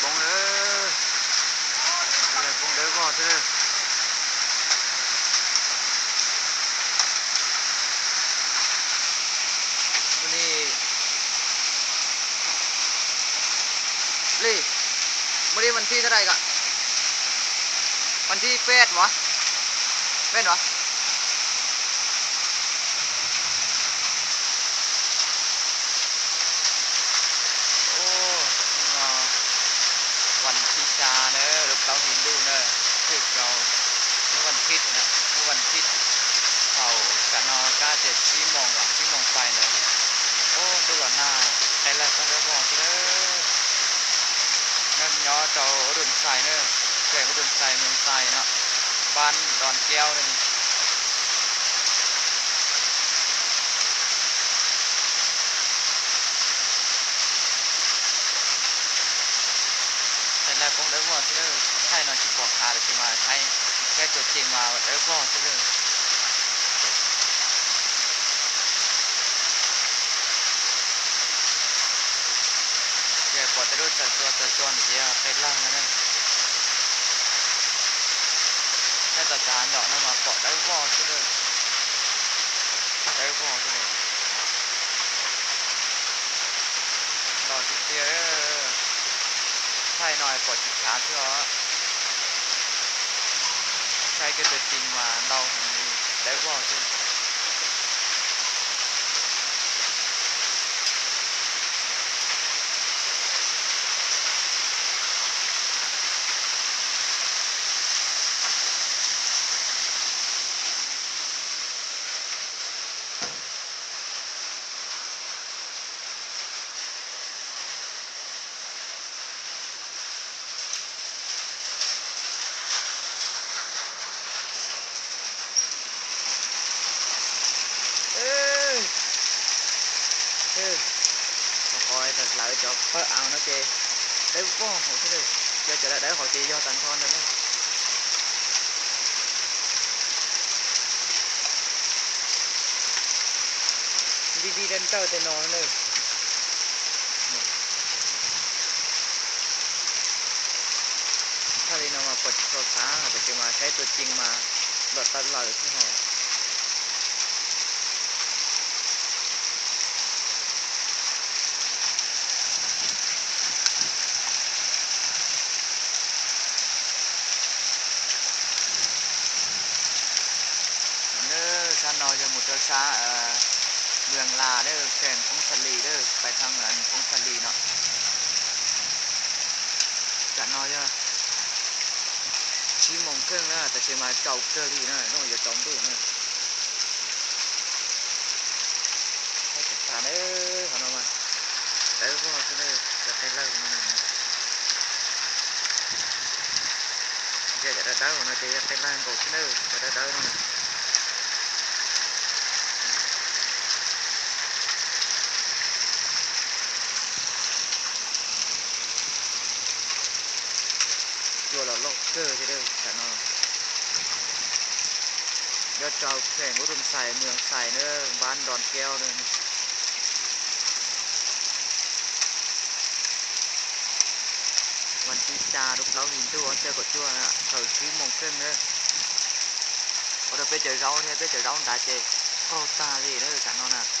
bông nữa đây là bông đỡ vò thếนี่ลี่วันนี้วันที่เท่าไหร่กะวันที่8วะ8วะโอ้วันที่จาเนอะลูกเราเห็นดูเนอะคือเราเมื่อวันพิษนะเมื่อวันพิษเขากะนอกาเจ็ดชี้มองหลังชี้มองไปเนอะโอ้ตัวหน้าใครละคนเดียวบอกเลยงั้นย้อเจ้าดุนใส่เนอะแก่ดุนใส่เมืองใส่เนาะบ้านดอนแก้วเลยนี่แต่แล้วคงได้บอกที่เลยใช่นอนจีบปอกขาเลยจีมาใช้แค่ตัวจริงมาได้บอกที่เลยแกปอดจะรู้จักตัวนี่เดียวเป็นล่างนั่นเองแค่ตัดจานหยอกนั่นมาปอดได้บอกที่เลยได้บอกที่เลยรอทีเดียวใช่หน่อยปอดจีช้าใช่ไหมใช่ก็ตัวจริงมาเราเห็นดีได้บอกที่coi thật lại cho phớt ao nó kê đấy có họ thế này cho trở lại đấy họ chỉ do tàn thon rồi đấy đi đến tàu thì nó nữaถ้าเรามาเปิดโซฟาแต่จะมาใช้ตัวจริงมาหลอดตลอดที่หอนอยจะหมดช้าเมืองลาเด้อแข่งพงศลีเด้อไปทางอันพงศลีเนาะจะนอยจะชี้มองเครื่องนะแต่เชียงใหม่เก่าเกลีนะน้องอย่าจอมดูนะให้ติดตาเด้อขอนมาเด้อพวกเราเด้อจะไปเล่ามาหน่อยจะได้ของเราจะไปเล่าก่อนเด้อจะได้เนาะตัวเราล็อกเกอร์ที่เด้อแต่นอยอดเจ้าแข่งอุดมใส่เมืองใส่เนอะบ้านดอนแก้วเนอะวันที่จาลูกเราหินตัวเจอกดจั่วนะเขาชี้มองเครื่องเนอะเราไปเจอเราเนี่ยไปเจอเราตาเจโคตรตาเลยเนอะแต่นอนน่ะ